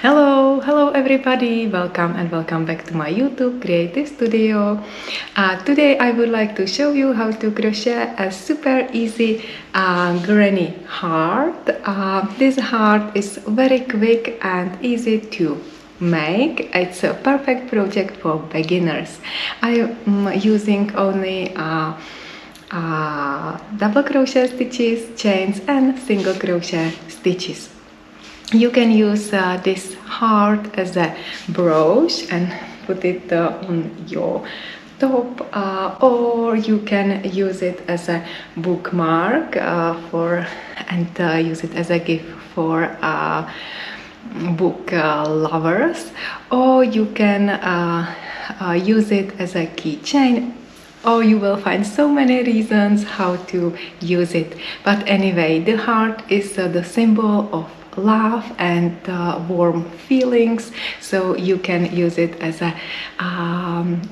Hello everybody, welcome and welcome back to my YouTube creative studio. Today I would like to show you how to crochet a super easy granny heart. This heart is very quick and easy to make. It's a perfect project for beginners. I am using only double crochet stitches, chains and single crochet stitches. You can use this heart as a brooch and put it on your top, or you can use it as a bookmark use it as a gift for book lovers, or you can use it as a keychain. Oh, you will find so many reasons how to use it. But anyway, the heart is the symbol of love and warm feelings, so you can use it as a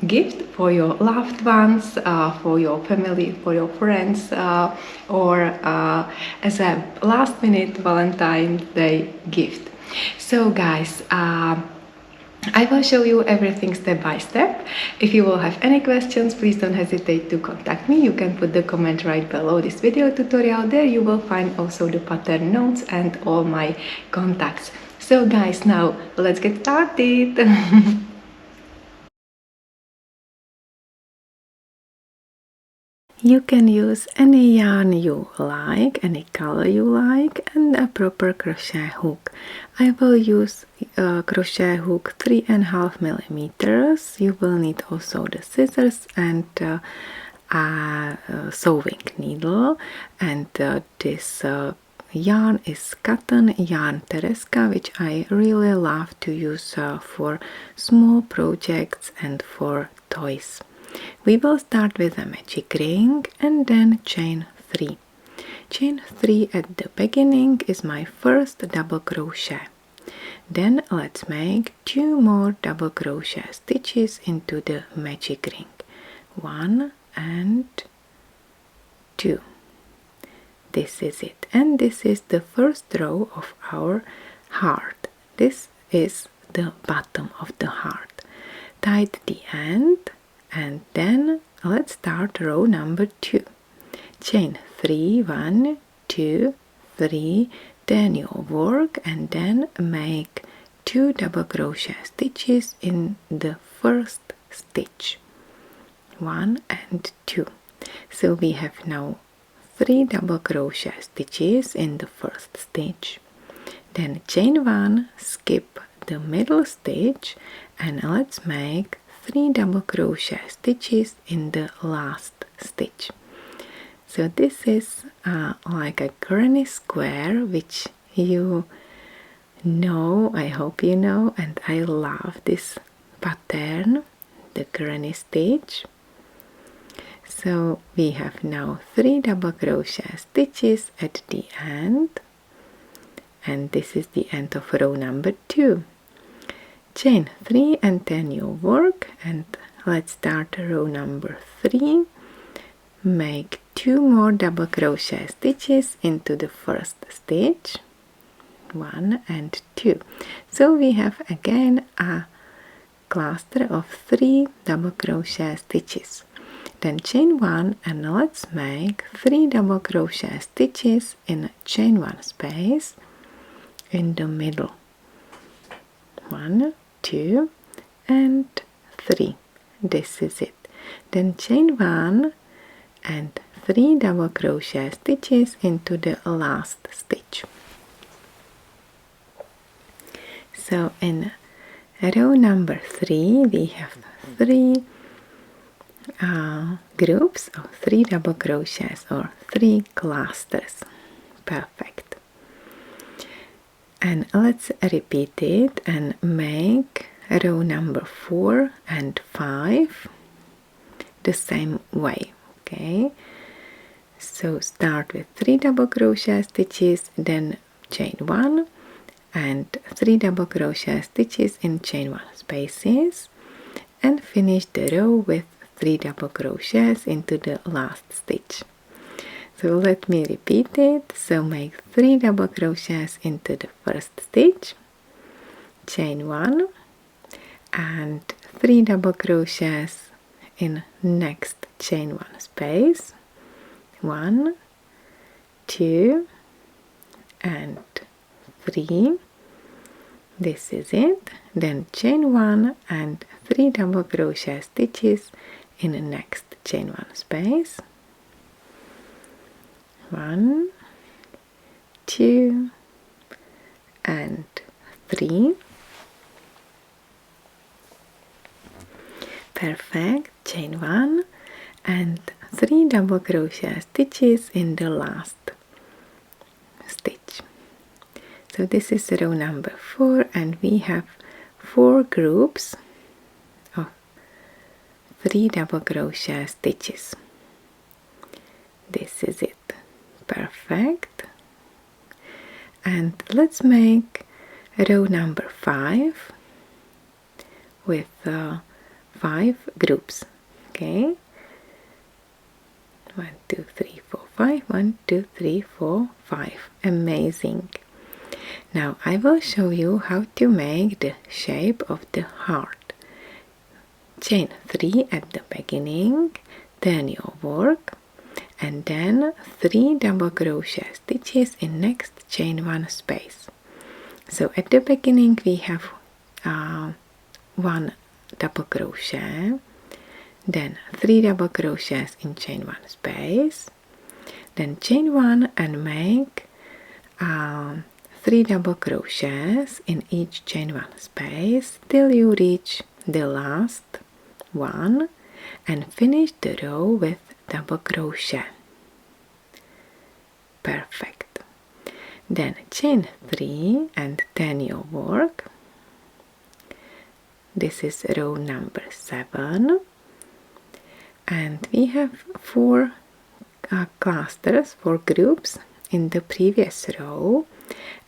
gift for your loved ones, for your family, for your friends, or as a last minute Valentine's Day gift. So guys, I will show you everything step by step. If you will have any questions, please don't hesitate to contact me. You can put the comment right below this video tutorial. There you will find also the pattern notes and all my contacts. So guys, now let's get started. You can use any yarn you like, any color you like, and a proper crochet hook. I will use a crochet hook 3.5 millimeters. You will need also the scissors and a sewing needle. And this yarn is cotton yarn Tereska, which I really love to use for small projects and for toys. We will start with a magic ring and then chain 3. Chain 3 at the beginning is my first double crochet. Then let's make 2 more double crochet stitches into the magic ring. 1 and 2. This is it, and this is the first row of our heart. This is the bottom of the heart. Tie the end. And then let's start row number 2. Chain 3, 1, 2, 3, then you work and then make 2 double crochet stitches in the first stitch. 1 and 2. So we have now 3 double crochet stitches in the first stitch. Then chain 1, skip the middle stitch, and let's make 3 double crochet stitches in the last stitch. So this is like a granny square, which you know, I hope you know, and I love this pattern, the granny stitch. So we have now 3 double crochet stitches at the end, and this is the end of row number 2. Chain 3 and then you work, and let's start row number 3. Make 2 more double crochet stitches into the first stitch. 1 and 2. So we have again a cluster of 3 double crochet stitches. Then chain 1 and let's make 3 double crochet stitches in chain 1 space in the middle. 1, 2 and 3. This is it. Then chain 1 and 3 double crochet stitches into the last stitch. So in row number 3 we have 3 groups of 3 double crochets or 3 clusters. Perfect. And let's repeat it and make row number 4 and 5 the same way. Okay, so start with 3 double crochet stitches, then chain 1 and 3 double crochet stitches in chain 1 spaces, and finish the row with 3 double crochets into the last stitch. So let me repeat it. So make 3 double crochets into the first stitch, chain 1 and 3 double crochets in next chain 1 space. 1, 2 and 3. This is it. Then chain 1 and 3 double crochet stitches in the next chain 1 space. 1, 2 and 3. Perfect. Chain 1 and 3 double crochet stitches in the last stitch. So this is row number 4 and we have 4 groups of 3 double crochet stitches. This is it. Perfect. And let's make row number 5 with 5 groups. Okay, 1, 2, 3, 4, 5. 1, 2, 3, 4, 5. Amazing. Now I will show you how to make the shape of the heart. Chain 3 at the beginning, turn your work, and then 3 double crochet stitches in next chain 1 space. So at the beginning we have 1 double crochet, then 3 double crochets in chain 1 space, then chain 1 and make 3 double crochets in each chain 1 space till you reach the last one and finish the row with double crochet. Perfect. Then chain 3 and turn your work. This is row number 7 and we have 4 clusters, 4 groups in the previous row,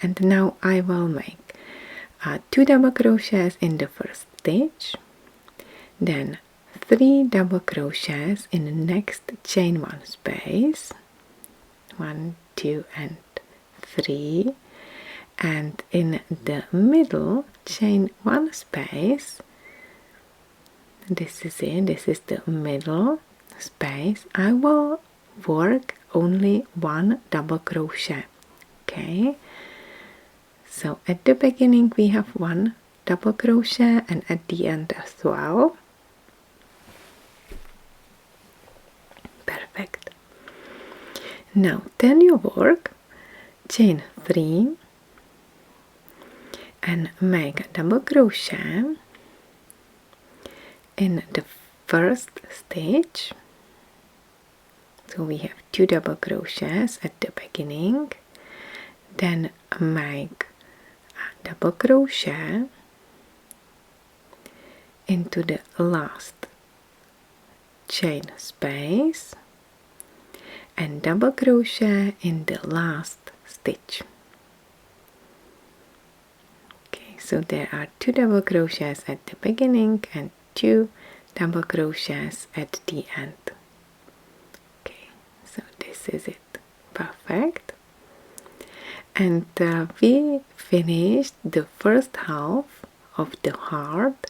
and now I will make 2 double crochets in the first stitch, then 3 double crochets in the next chain 1 space, 1, 2 and 3, and in the middle chain 1 space. This is it, this is the middle space. I will work only 1 double crochet. Okay, so at the beginning we have 1 double crochet and at the end as well. Perfect. Now turn your work, chain 3 and make a double crochet in the first stitch. So we have 2 double crochets at the beginning, then make a double crochet into the last chain space and double crochet in the last stitch. Okay, so there are 2 double crochets at the beginning and 2 double crochets at the end. Okay, so this is it. Perfect. And we finished the first half of the heart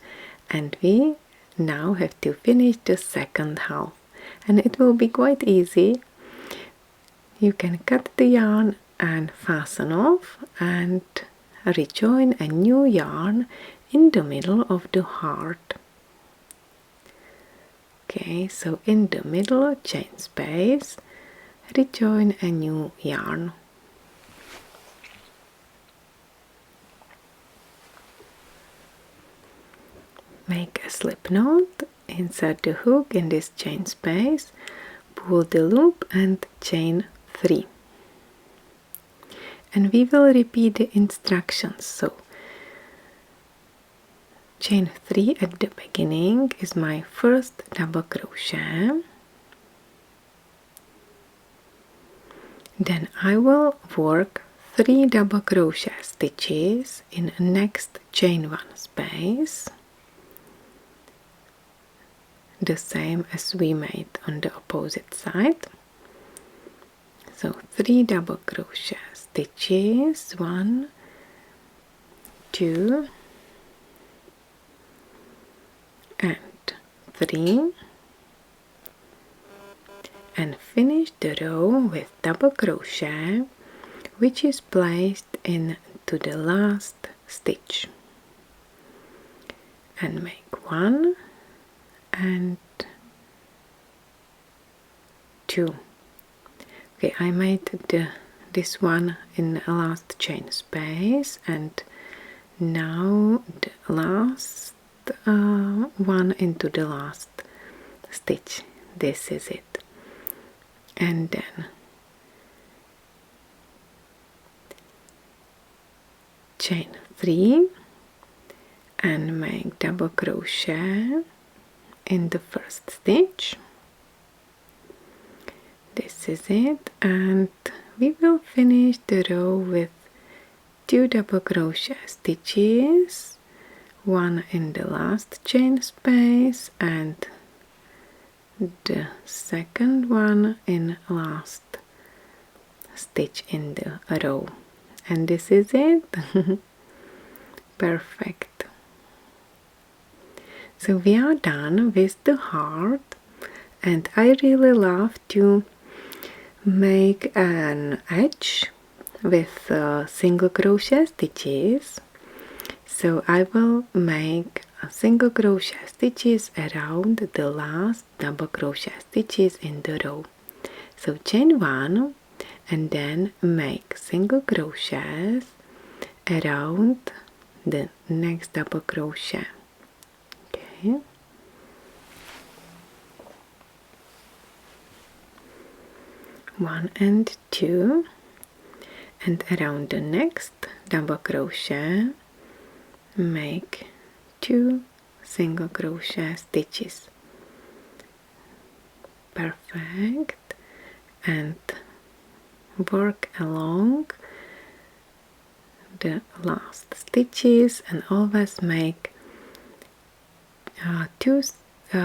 and we now have to finish the second half, and it will be quite easy. You can cut the yarn and fasten off and rejoin a new yarn in the middle of the heart. Okay, so in the middle chain space, rejoin a new yarn. Make a slip knot, insert the hook in this chain space, pull the loop and chain 3. And we will repeat the instructions. So chain 3 at the beginning is my first double crochet. Then I will work 3 double crochet stitches in next chain 1 space, the same as we made on the opposite side. So 3 double crochet stitches, 1, 2 3 and finish the row with double crochet, which is placed into the last stitch, and make 1 and 2. Okay, I made this one in the last chain space, and now the last one into the last stitch. This is it. And then chain 3 and make double crochet in the first stitch. This is it, and we will finish the row with 2 double crochet stitches, 1 in the last chain space and the second one in last stitch in the row. And this is it. Perfect. So we are done with the heart, and I really love to make an edge with single crochet stitches. So I will make single crochet stitches around the last double crochet stitches in the row. So chain 1 and then make single crochets around the next double crochet. Okay. One and 2, and around the next double crochet make 2 single crochet stitches. Perfect. And work along the last stitches and always make 2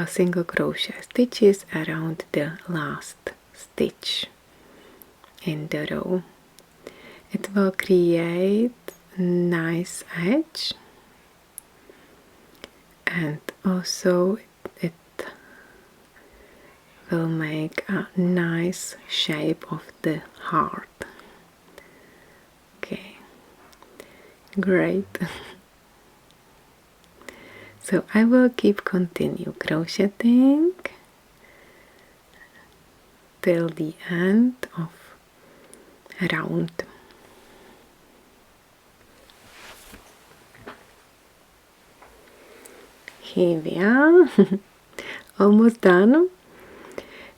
single crochet stitches around the last stitch in the row. It will create nice edge, and also it will make a nice shape of the heart. Okay, great. So I will continue crocheting till the end of round. Here we are. Almost done.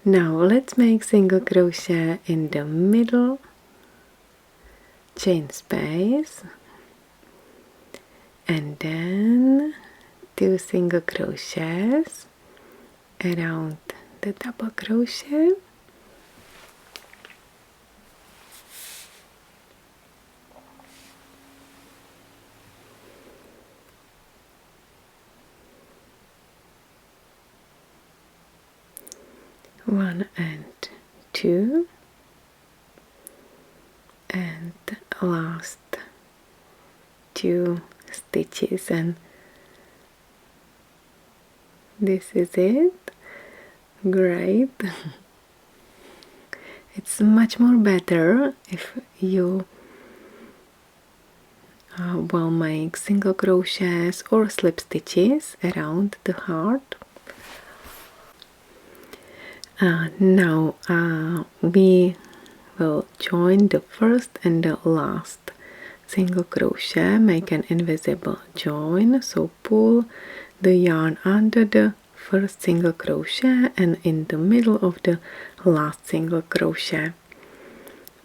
Now let's make single crochet in the middle chain space, and then 2 single crochets around the double crochet. One and 2, and last 2 stitches, and this is it. Great. It's much more better if you will make single crochets or slip stitches around the heart. Now we will join the first and the last single crochet, make an invisible join, so pull the yarn under the first single crochet and in the middle of the last single crochet,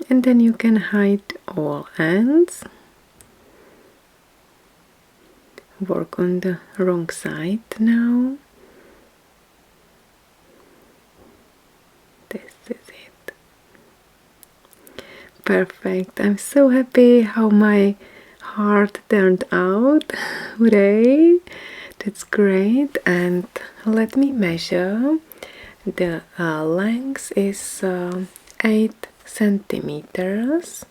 and then you can hide all ends. Work on the wrong side now. This is it. Perfect. I'm so happy how my heart turned out. Hooray! That's great. And let me measure. The length is 8 centimeters,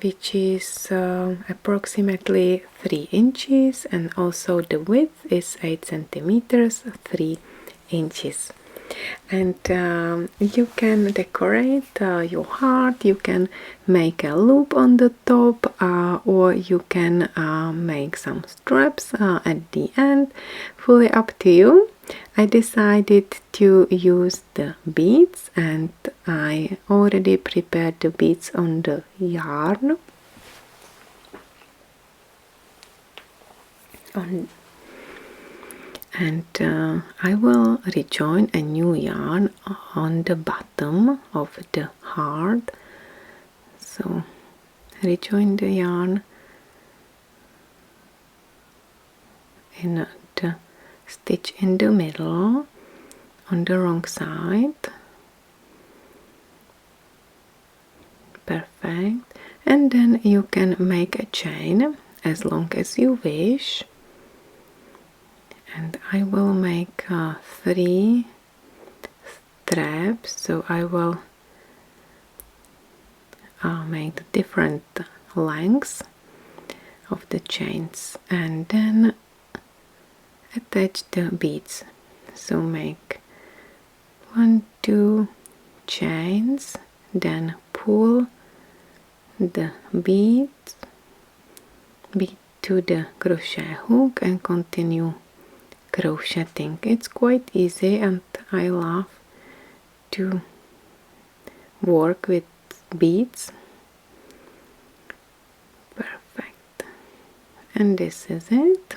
which is approximately 3 inches, and also the width is 8 centimeters, 3 inches. And you can decorate your heart, you can make a loop on the top, or you can make some straps at the end, fully up to you. I decided to use the beads, and I already prepared the beads on the yarn. And I will rejoin a new yarn on the bottom of the heart. So rejoin the yarn in the stitch in the middle on the wrong side. Perfect. And then you can make a chain as long as you wish. And I will make 3 straps, so I will make the different lengths of the chains and then attach the beads. So make 1, 2 chains, then pull the bead to the crochet hook and continue crocheting. It's quite easy, and I love to work with beads. Perfect. And this is it.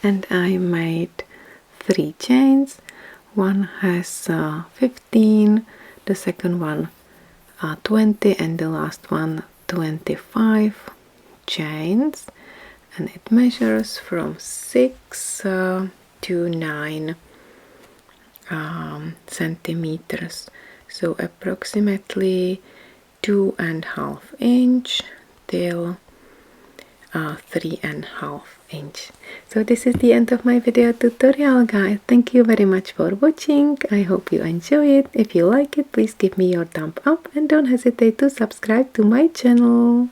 And I made 3 chains. One has 15, the second one 20, and the last one 25 chains, and it measures from 6 to 9 centimeters, so approximately 2.5 inch till 3.5 inch. So this is the end of my video tutorial, guys. Thank you very much for watching. I hope you enjoy it. If you like it, please give me your thumb up and don't hesitate to subscribe to my channel.